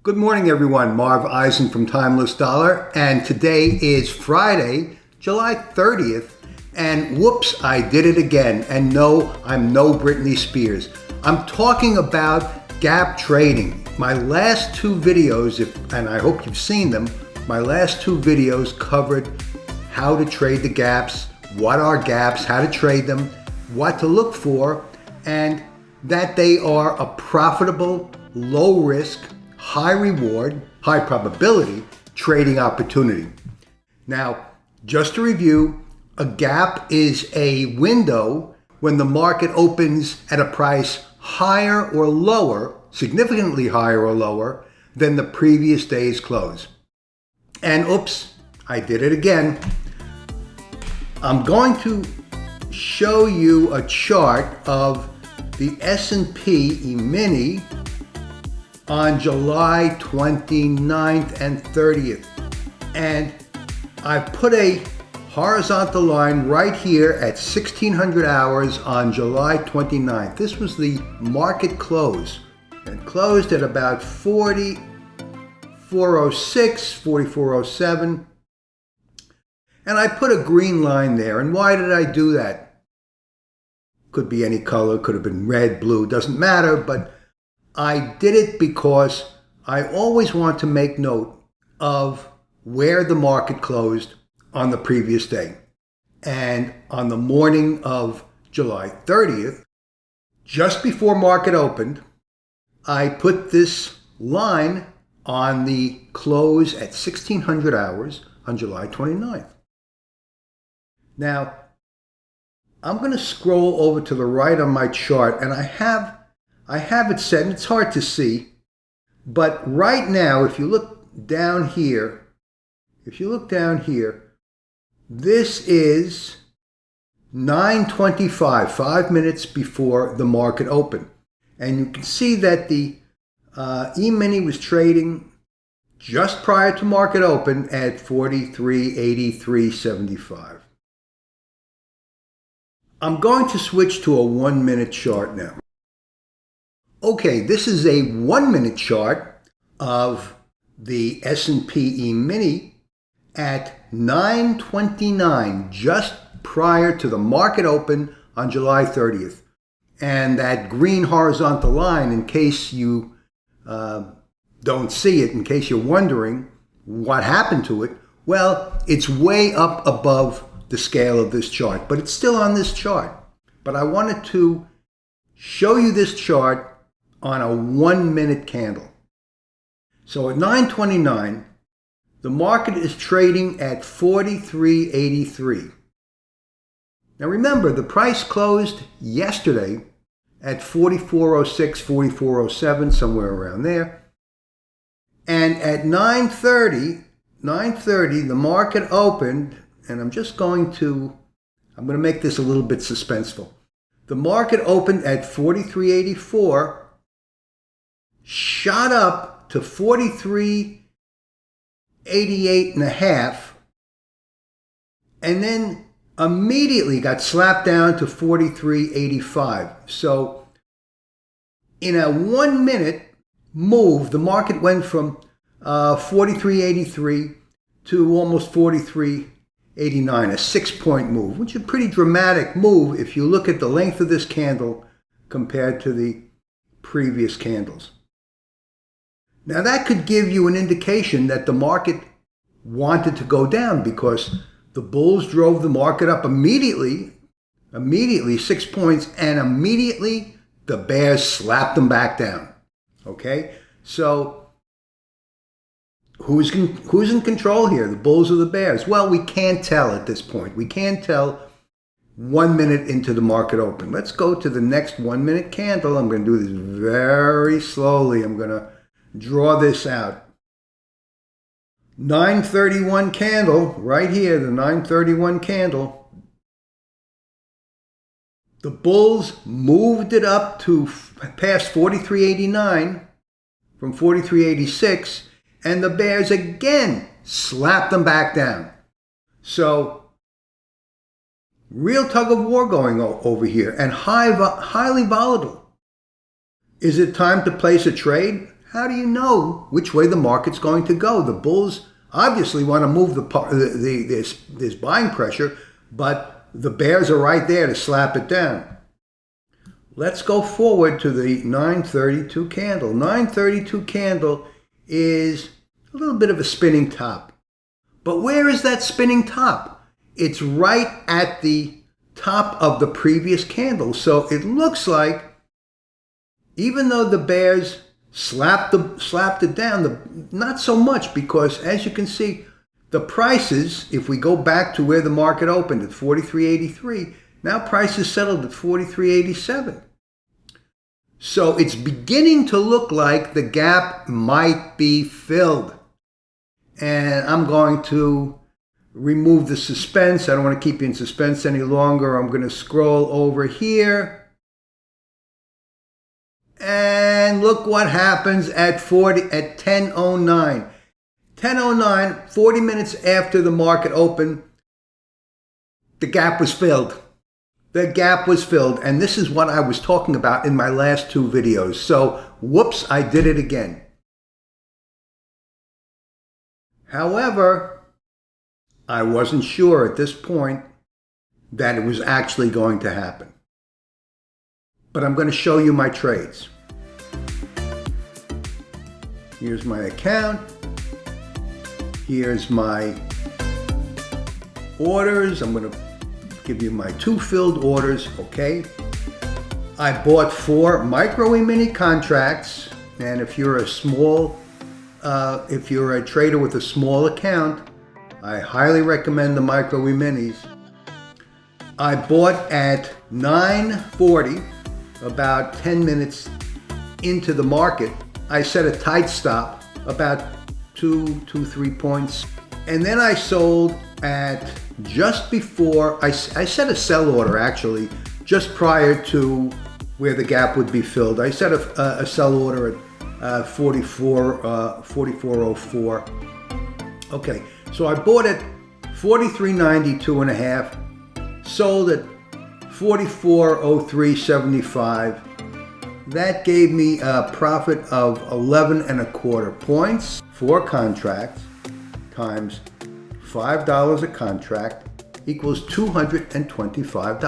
Good morning, everyone. Marv Eisen from Timeless Dollar, and today is Friday, July 30th, and whoops, I did it again. And no, I'm no Britney Spears. I'm talking about gap trading. My last two videos, and I hope you've seen them, my last two videos covered how to trade the gaps, what are gaps, how to trade them, what to look for, and that they are a profitable, low risk, high reward, high probability trading opportunity. Now, just to review, a gap is a window when the market opens at a price higher or lower, significantly higher or lower than the previous day's close. And oops, I did it again. I'm going to show you a chart of the S&P Emini on July 29th and 30th. And I put a horizontal line right here at 1600 hours on July 29th. This was the market close. It closed at about 4406, 4407. And I put a green line there. And why did I do that? Could be any color, could have been red, blue, doesn't matter, but I did it because I always want to make note of where the market closed on the previous day. And on the morning of July 30th, just before market opened, I put this line on the close at 1600 hours on July 29th. Now, I'm going to scroll over to the right on my chart, and I have it set, and it's hard to see, but right now, if you look down here, this is 9:25, 5 minutes before the market opened. And you can see that the E-mini was trading just prior to market open at 43.8375. I'm going to switch to a 1 minute chart now. Okay, this is a 1 minute chart of the S&P E-mini at 9:29, just prior to the market open on July 30th. And that green horizontal line, in case you don't see it, in case you're wondering what happened to it, well, it's way up above the scale of this chart, but it's still on this chart. But I wanted to show you this chart on a 1 minute candle. So at 9:29, the market is trading at 43.83. Now remember, the price closed yesterday at 4406, 4407, somewhere around there. And at 9:30, the market opened, and I'm going to make this a little bit suspenseful. The market opened at 43.84, shot up to 43.88.5, and then immediately got slapped down to 43.85. So in a 1 minute move, the market went from 43.83 to almost 43.89, a 6-point move, which is a pretty dramatic move if you look at the length of this candle compared to the previous candles. Now that could give you an indication that the market wanted to go down because the bulls drove the market up immediately 6 points, and immediately the bears slapped them back down. Okay, so who's in control here, the bulls or the bears? Well, we can't tell at this point. We can't tell 1 minute into the market open. Let's go to the next 1 minute candle. I'm going to do this very slowly. I'm going to draw this out. 9:31 candle, right here, the 9:31 candle. The bulls moved it up to past 43.89 from 43.86, and the bears again slapped them back down. So, real tug of war going over here, and highly volatile. Is it time to place a trade? how do you know which way the market's going to go? The bulls obviously want to move this buying pressure, but the bears are right there to slap it down. Let's go forward to the 932 candle. 932 candle is a little bit of a spinning top. But where is that spinning top? It's right at the top of the previous candle. So it looks like, even though the bears slapped it down, not so much, because as you can see, the prices, if we go back to where the market opened at 43.83, now prices settled at 43.87. So it's beginning to look like the gap might be filled. And I'm going to remove the suspense. I don't want to keep you in suspense any longer. I'm going to scroll over here. And look what happens at 10:09. 10:09, 40 minutes after the market opened, the gap was filled. The gap was filled, and this is what I was talking about in my last two videos. So, whoops, I did it again. However, I wasn't sure at this point that it was actually going to happen. But I'm going to show you my trades. Here's my account. Here's my orders. I'm going to give you my two filled orders, okay? I bought 4 micro E-mini contracts, and if you're a trader with a small account, I highly recommend the micro E-minis. I bought at 9:40, about 10 minutes into the market. I set a tight stop, about 3 points, and then I sold at just before, I set a sell order actually, just prior to where the gap would be filled. I set a sell order at 44.04. Okay, so I bought at 43.92 and a half, sold at 44.0375. That gave me a profit of 11.25 points. 4 contracts times $5 a contract equals $225.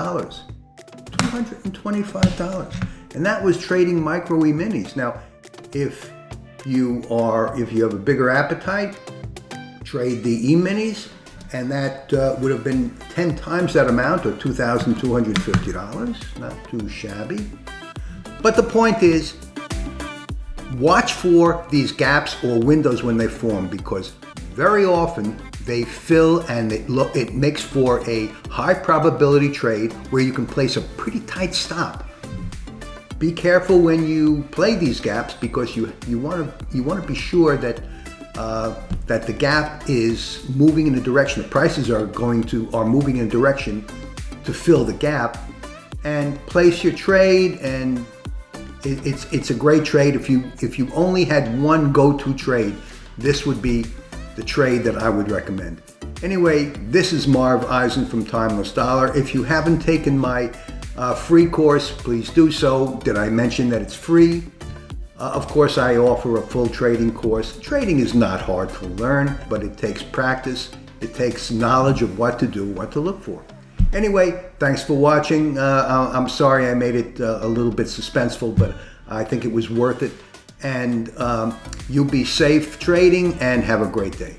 $225. And that was trading micro E-minis. Now, if you have a bigger appetite, trade the E-minis, and that would have been 10 times that amount, or $2,250. Not too shabby. But the point is, watch for these gaps or windows when they form, because very often they fill and it makes for a high probability trade where you can place a pretty tight stop. Be careful when you play these gaps, because you want to be sure that that the gap is moving in a direction. The prices are moving in a direction to fill the gap, and place your trade. And it's a great trade. If you only had one go-to trade, this would be the trade that I would recommend. Anyway, this is Marv Eisen from Timeless Dollar. If you haven't taken my free course, please do so. Did I mention that it's free? Of course, I offer a full trading course. Trading is not hard to learn, but it takes practice. It takes knowledge of what to do, what to look for. Anyway, thanks for watching. I'm sorry I made it a little bit suspenseful, but I think it was worth it. And you be safe trading and have a great day.